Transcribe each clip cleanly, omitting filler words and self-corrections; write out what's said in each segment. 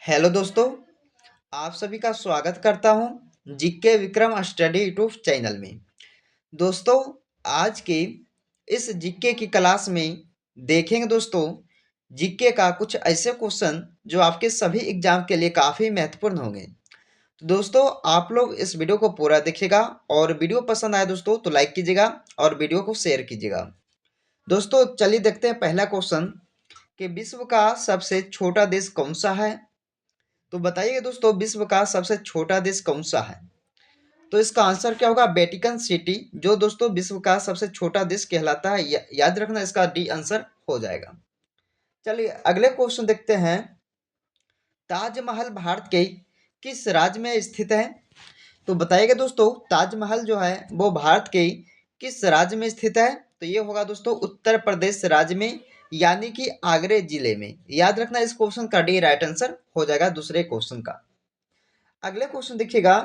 Hello दोस्तों, आप सभी का स्वागत करता हूं GK Vikram study YouTube channel में। दोस्तों, आज के इस जीके की क्लास में देखेंगे दोस्तों, जीके का कुछ ऐसे क्वेश्चन जो आपके सभी एग्जाम के लिए काफ़ी महत्वपूर्ण होंगे। तो दोस्तों, आप लोग इस वीडियो को पूरा देखिएगा और वीडियो पसंद आए दोस्तों तो लाइक कीजिएगा और वीडियो को शेयर कीजिएगा। दोस्तों, चलिए देखते हैं पहला क्वेश्चन कि विश्व का सबसे छोटा देश कौन सा है। तो बताइए दोस्तों, विश्व का सबसे छोटा देश कौन सा है। तो इसका आंसर क्या होगा? वेटिकन सिटी, जो दोस्तों विश्व का सबसे छोटा देश कहलाता है। याद रखना, इसका डी आंसर हो जाएगा। चलिए अगले क्वेश्चन देखते हैं। ताजमहल भारत के किस राज्य में स्थित है। तो बताइएगा दोस्तों, ताजमहल जो है वो भारत के किस राज्य में स्थित है। तो ये होगा दोस्तों उत्तर प्रदेश राज्य में, यानी कि आगरे जिले में। याद रखना, इस क्वेश्चन का डी राइट आंसर हो जाएगा दूसरे क्वेश्चन का। अगले क्वेश्चन देखिएगा।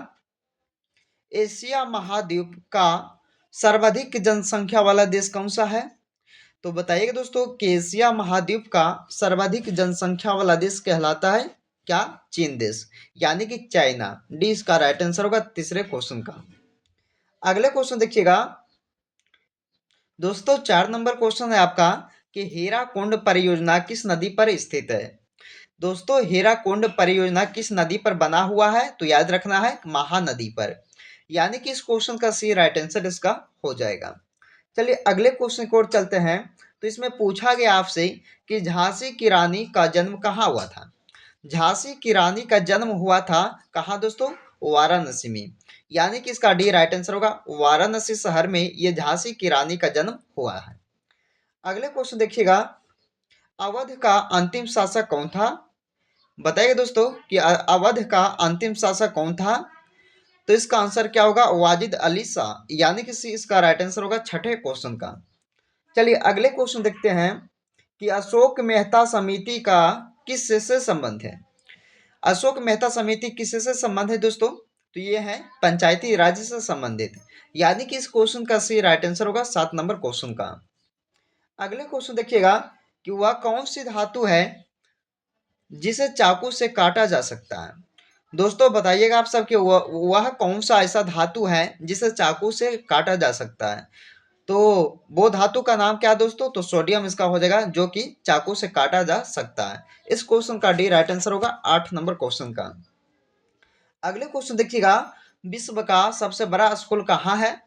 एशिया महाद्वीप का सर्वाधिक जनसंख्या वाला देश कौन सा है। तो बताइएगा दोस्तों कि एशिया महाद्वीप का सर्वाधिक जनसंख्या वाला देश कहलाता है क्या? चीन देश, यानी कि चाइना। डी इसका राइट आंसर होगा तीसरे क्वेश्चन का। अगले क्वेश्चन देखिएगा दोस्तों, 4 नंबर क्वेश्चन है आपका कि हीराकुंड परियोजना किस नदी पर स्थित है। दोस्तों, हीराकुंड परियोजना किस नदी पर बना हुआ है। तो याद रखना है महानदी पर, यानी कि इस क्वेश्चन का सी राइट आंसर इसका हो जाएगा। चलिए अगले क्वेश्चन की ओर चलते हैं। तो इसमें पूछा गया आपसे कि झांसी की रानी का जन्म कहाँ हुआ था। झांसी की रानी का जन्म हुआ था कहाँ दोस्तों? वाराणसी में, यानी कि इसका डी राइट आंसर होगा। वाराणसी शहर में ये झांसी की रानी का जन्म हुआ है। अगले क्वेश्चन देखिएगा। अवध का अंतिम शासक कौन था। बताइए दोस्तों कि अवध का अंतिम शासक कौन था। तो इसका आंसर क्या होगा? वाजिद अली शाह, यानी कि इसका राइट आंसर होगा छठे क्वेश्चन का। चलिए अगले क्वेश्चन देखते हैं कि अशोक मेहता समिति का किससे से संबंध है। अशोक मेहता समिति किससे से संबंध है दोस्तों? तो ये है पंचायती राज से संबंधित, यानी कि इस क्वेश्चन का सी राइट आंसर होगा 7 नंबर क्वेश्चन का। अगले क्वेश्चन देखिएगा कि वह कौन सी धातु है जिसे चाकू से काटा जा सकता है। दोस्तों बताइएगा आप सब कि वह कौन सा ऐसा धातु है जिसे चाकू से काटा जा सकता है। तो वो धातु का नाम क्या है दोस्तों? तो सोडियम इसका हो जाएगा, जो कि चाकू से काटा जा सकता है। इस क्वेश्चन का डी राइट आंसर होगा 8 नंबर क्वेश्चन का। अगले क्वेश्चन देखिएगा। विश्व का सबसे बड़ा स्कूल कहाँ है।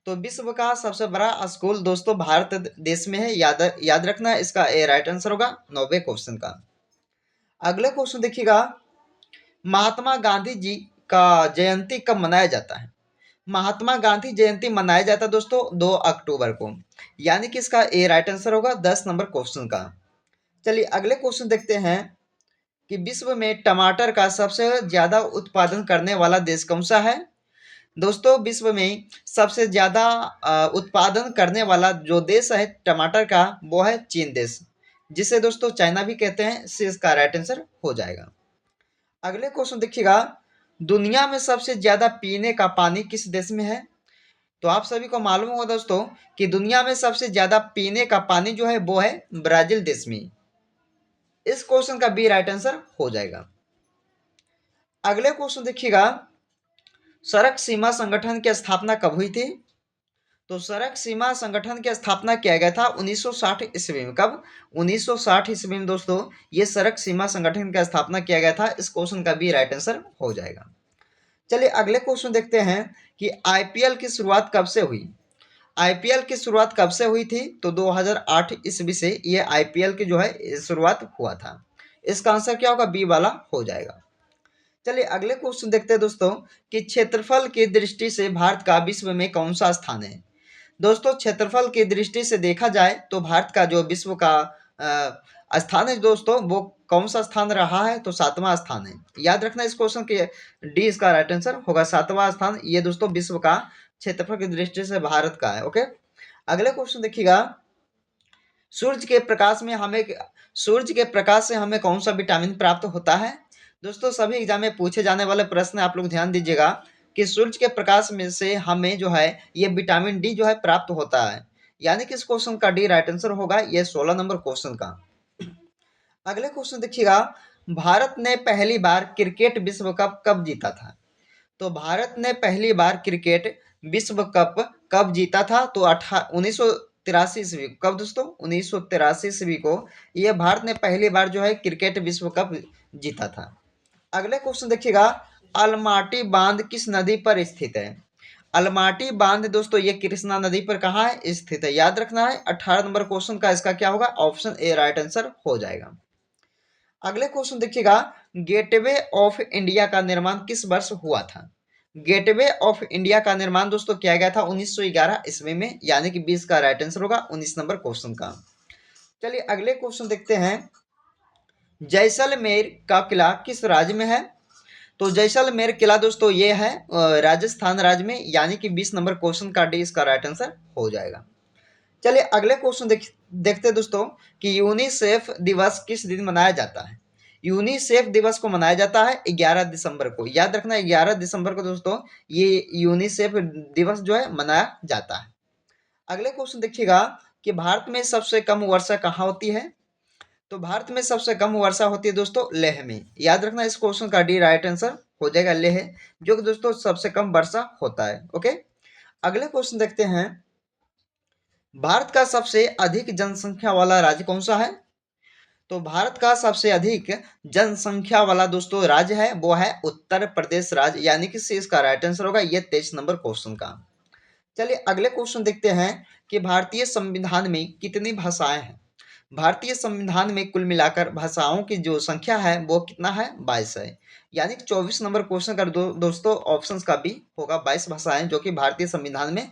तो विश्व का सबसे बड़ा स्कूल दोस्तों भारत देश में है। याद रखना है, इसका ए राइट आंसर होगा 9वें क्वेश्चन का। अगले क्वेश्चन देखिएगा। महात्मा गांधी जी का जयंती कब मनाया जाता है। महात्मा गांधी जयंती मनाया जाता है दोस्तों 2 अक्टूबर को, यानी कि इसका ए राइट आंसर होगा 10 नंबर क्वेश्चन का। चलिए अगले क्वेश्चन देखते हैं कि विश्व में टमाटर का सबसे ज्यादा उत्पादन करने वाला देश कौन सा है। दोस्तों, विश्व में सबसे ज्यादा उत्पादन करने वाला जो देश है टमाटर का, वो है चीन देश, जिसे दोस्तों चाइना भी कहते हैं। इससे इसका राइट आंसर हो जाएगा। अगले क्वेश्चन देखिएगा। दुनिया में सबसे ज्यादा पीने का पानी किस देश में है। तो आप सभी को मालूम होगा दोस्तों कि दुनिया में सबसे ज्यादा पीने का पानी जो है वो है ब्राजील देश में। इस क्वेश्चन का बी राइट आंसर हो जाएगा। अगले क्वेश्चन देखिएगा। सड़क सीमा संगठन की स्थापना कब हुई थी। तो सड़क सीमा संगठन की स्थापना किया गया था 1960 ईस्वी में। कब? 1960 ईस्वी में दोस्तों ये सड़क सीमा संगठन की स्थापना किया गया था। इस क्वेश्चन का भी राइट आंसर हो जाएगा। चलिए अगले क्वेश्चन देखते हैं कि आईपीएल की शुरुआत कब से हुई। आईपीएल की शुरुआत कब से हुई थी। तो 2008 ईस्वी से ये आईपीएल की जो है शुरुआत हुआ था। इसका आंसर क्या होगा? बी वाला हो जाएगा। चलिए अगले क्वेश्चन देखते हैं दोस्तों कि क्षेत्रफल की दृष्टि से भारत का विश्व में कौन सा स्थान है। दोस्तों, क्षेत्रफल की दृष्टि से देखा जाए तो भारत का जो विश्व का स्थान है दोस्तों, वो कौन सा स्थान रहा है। तो 7वां स्थान है। याद रखना इस क्वेश्चन के डी इसका राइट आंसर होगा 7वां स्थान। ये दोस्तों विश्व का क्षेत्रफल की दृष्टि से भारत का है। ओके, अगले क्वेश्चन देखिएगा। सूर्य के प्रकाश से हमें कौन सा विटामिन प्राप्त होता है। दोस्तों, सभी एग्जाम में पूछे जाने वाले प्रश्न आप लोग ध्यान दीजिएगा कि सूर्य के प्रकाश में से हमें जो है ये विटामिन डी जो है प्राप्त होता है, यानी कि इस क्वेश्चन का डी राइट आंसर होगा ये 16 नंबर क्वेश्चन का। अगले क्वेश्चन देखिएगा। भारत ने पहली बार क्रिकेट विश्व कप कब जीता था? तो भारत ने पहली बार क्रिकेट विश्व कप कब जीता था? तो 1983 ईस्वी। कब दोस्तों? 1983 ईस्वी को यह भारत ने पहली बार जो है क्रिकेट विश्व कप जीता था। अगले क्वेश्चन देखिएगा, अलमाटी बांध किस नदी पर स्थित है? अलमाटी बांध दोस्तों ये कृष्णा नदी पर कहाँ है? स्थित है। याद रखना है। 18 नंबर क्वेश्चन का इसका क्या होगा? ऑप्शन ए राइट आंसर हो जाएगा। अगले क्वेश्चन देखिएगा, गेटवे ऑफ इंडिया का निर्माण किस वर्ष हुआ था? गेटवे ऑफ इंडिया का निर्माण दोस्तों किया गया था 1911 ईस्वी में, यानी कि 20 का राइट आंसर होगा 19 नंबर क्वेश्चन का। चलिए अगले क्वेश्चन देखते हैं, जैसलमेर का किला किस राज्य में है? तो जैसलमेर किला दोस्तों ये है राजस्थान राज्य में, यानी कि 20 नंबर क्वेश्चन का डी इसका राइट आंसर हो जाएगा। चलिए अगले क्वेश्चन देखते हैं दोस्तों कि यूनिसेफ दिवस किस दिन मनाया जाता है? यूनिसेफ दिवस को मनाया जाता है 11 दिसंबर को। याद रखना 11 दिसंबर को दोस्तों ये यूनिसेफ दिवस जो है मनाया जाता है। अगले क्वेश्चन देखिएगा कि भारत में सबसे कम वर्षा कहाँ होती है? तो भारत में सबसे कम वर्षा होती है दोस्तों लेह में। याद रखना इस क्वेश्चन का डी राइट आंसर हो जाएगा लेह, जो कि दोस्तों सबसे कम वर्षा होता है। ओके, अगले क्वेश्चन देखते हैं, भारत का सबसे अधिक जनसंख्या वाला राज्य कौन सा है? तो भारत का सबसे अधिक जनसंख्या वाला दोस्तों राज्य है वो है उत्तर प्रदेश राज्य, यानी कि सी इसका राइट आंसर होगा ये 23 नंबर क्वेश्चन का। चलिए अगले क्वेश्चन देखते हैं कि भारतीय संविधान में कितनी भाषाएं हैं? भारतीय संविधान में कुल मिलाकर भाषाओं की जो संख्या है वो कितना है? 22 है, यानी कि 24 नंबर क्वेश्चन का दोस्तों ऑप्शंस का भी होगा 22 भाषाएं जो कि भारतीय संविधान में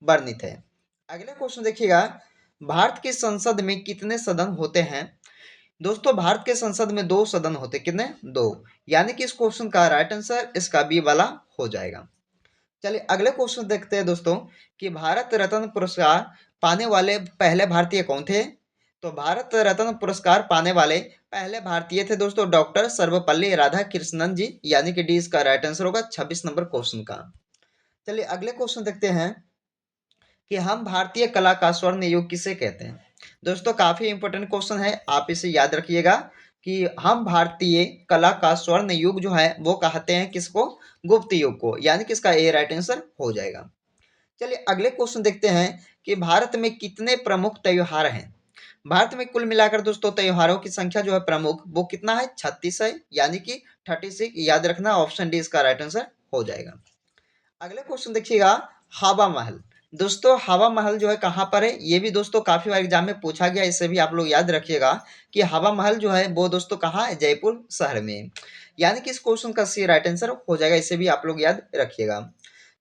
वर्णित है। अगले क्वेश्चन देखिएगा, भारत की संसद में कितने सदन होते हैं? दोस्तों भारत के संसद में 2 सदन होते। कितने? 2, यानी कि इस क्वेश्चन का राइट आंसर इसका बी वाला हो जाएगा। चलिए अगले क्वेश्चन देखते हैं दोस्तों कि भारत रत्न पुरस्कार पाने वाले पहले भारतीय कौन थे? तो भारत रत्न पुरस्कार पाने वाले पहले भारतीय थे दोस्तों डॉक्टर सर्वपल्ली राधाकृष्णन जी, यानी कि डी इसका राइट आंसर होगा 26 नंबर क्वेश्चन का। चलिए अगले क्वेश्चन देखते हैं कि हम भारतीय कला का स्वर्ण युग किसे कहते हैं? दोस्तों काफी इंपॉर्टेंट क्वेश्चन है, आप इसे याद रखिएगा कि हम भारतीय कला का स्वर्ण युग जो है वो कहते हैं किसको? गुप्त युग को, यानी कि इसका ए राइट आंसर हो जाएगा। चलिए अगले क्वेश्चन देखते हैं कि भारत में कितने प्रमुख त्योहार हैं? भारत में कुल मिलाकर दोस्तों त्योहारों की संख्या जो है प्रमुख वो कितना है? 36 है, यानी कि 36। याद रखना ऑप्शन डी इसका राइट आंसर हो जाएगा। अगले क्वेश्चन देखिएगा, हवा महल। दोस्तों हवा महल जो है कहाँ पर है? ये भी दोस्तों काफी बार एग्जाम में पूछा गया, इसे भी आप लोग याद रखिएगा कि हवा महल जो है वो दोस्तों कहाँ है? जयपुर शहर में, यानी कि इस क्वेश्चन का सी राइट आंसर हो जाएगा, इसे भी आप लोग याद रखिएगा।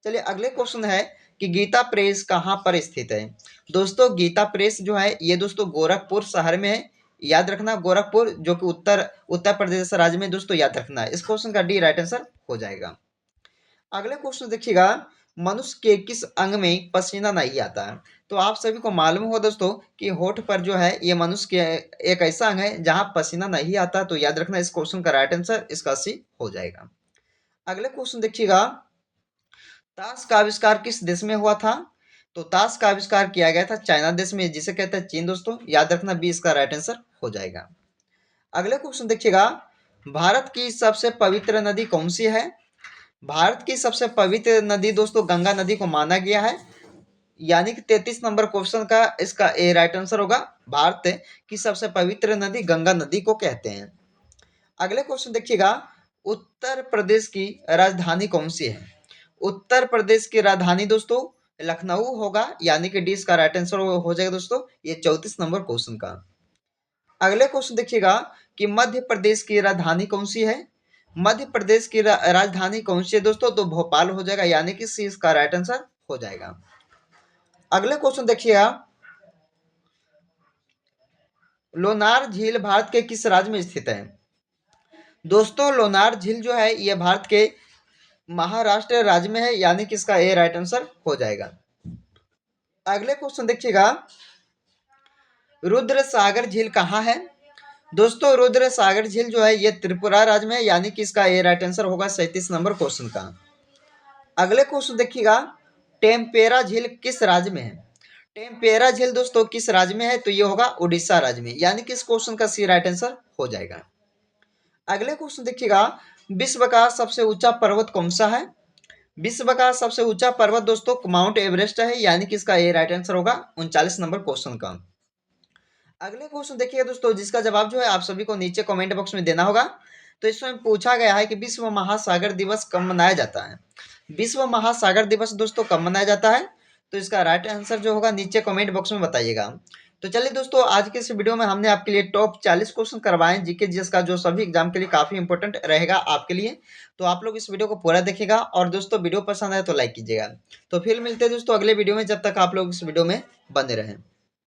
चलिए अगले क्वेश्चन है कि गीता प्रेस कहाँ पर स्थित है? दोस्तों गीता प्रेस जो है ये दोस्तों गोरखपुर शहर में है। याद रखना गोरखपुर जो कि उत्तर उत्तर प्रदेश राज्य में दोस्तों, याद रखना है। इस क्वेश्चन का डी राइट आंसर हो जाएगा। अगले क्वेश्चन देखिएगा, मनुष्य के किस अंग में पसीना नहीं आता है? तो आप सभी को मालूम हो दोस्तों कि होठ पर जो है ये मनुष्य के एक ऐसा अंग है जहां पसीना नहीं आता, तो याद रखना इस क्वेश्चन का राइट आंसर इसका सी हो जाएगा। अगले क्वेश्चन देखिएगा, ताश का आविष्कार किस देश में हुआ था? तो ताश का आविष्कार किया गया था चाइना देश में, जिसे कहते हैं चीन दोस्तों। याद रखना बी इसका राइट आंसर हो जाएगा। अगले क्वेश्चन देखिएगा, भारत की सबसे पवित्र नदी कौन सी है? भारत की सबसे पवित्र नदी दोस्तों गंगा नदी को माना गया है, यानी कि 33 नंबर क्वेश्चन का इसका ए राइट आंसर होगा। भारत की सबसे पवित्र नदी गंगा नदी को कहते हैं। अगले क्वेश्चन देखिएगा, उत्तर प्रदेश की राजधानी कौन सी है? उत्तर प्रदेश की राजधानी दोस्तों लखनऊ होगा, यानी कि डी इसका राइट आंसर हो जाएगा दोस्तों ये 34 नंबर क्वेश्चन का। अगले क्वेश्चन देखिएगा कि मध्य प्रदेश की राजधानी कौन सी है? मध्य प्रदेश की राजधानी कौन सी है दोस्तों? तो भोपाल हो जाएगा, यानी कि सी इसका राइट आंसर हो जाएगा। अगले क्वेश्चन देखिएगा, लोनार झील भारत के किस राज्य में स्थित है? दोस्तों लोनार झील जो है यह भारत के महाराष्ट्र राज्य में है, यानी कि इसका ए राइट आंसर हो जाएगा। अगले क्वेश्चन देखिएगा, रुद्र सागर झील कहाँ है? दोस्तों रुद्र सागर झील जो है ये त्रिपुरा राज्य में है, यानी कि इसका ए राइट आंसर होगा 37 नंबर क्वेश्चन का। अगले क्वेश्चन देखिएगा, टेम्पेरा झील किस राज्य में है? टेम्पेरा झील दोस्तों किस राज्य में है? तो ये होगा उड़ीसा राज्य में, यानी कि इस क्वेश्चन का सी राइट आंसर हो जाएगा। अगले क्वेश्चन देखिएगा, विश्व का सबसे ऊंचा पर्वत कौन सा है? विश्व का सबसे ऊंचा पर्वत दोस्तों माउंट एवरेस्ट है, यानी कि इसका ये राइट आंसर होगा 39 नंबर क्वेश्चन का। अगले क्वेश्चन देखिए दोस्तों, जिसका जवाब जो है आप सभी को नीचे कमेंट बॉक्स में देना होगा। तो इसमें पूछा गया है कि विश्व महासागर दिवस कब मनाया जाता है? विश्व महासागर दिवस दोस्तों कब मनाया जाता है? तो इसका राइट आंसर जो होगा नीचे कमेंट बॉक्स में बताइएगा। तो चलिए दोस्तों, आज के इस वीडियो में हमने आपके लिए टॉप 40 क्वेश्चन करवाए जीके जीएस का, जो सभी एग्जाम के लिए काफी इंपॉर्टेंट रहेगा आपके लिए। तो आप लोग इस वीडियो को पूरा देखिएगा, और दोस्तों वीडियो पसंद आए तो लाइक कीजिएगा। तो फिर मिलते हैं दोस्तों अगले वीडियो में, जब तक आप लोग इस वीडियो में बने रहें।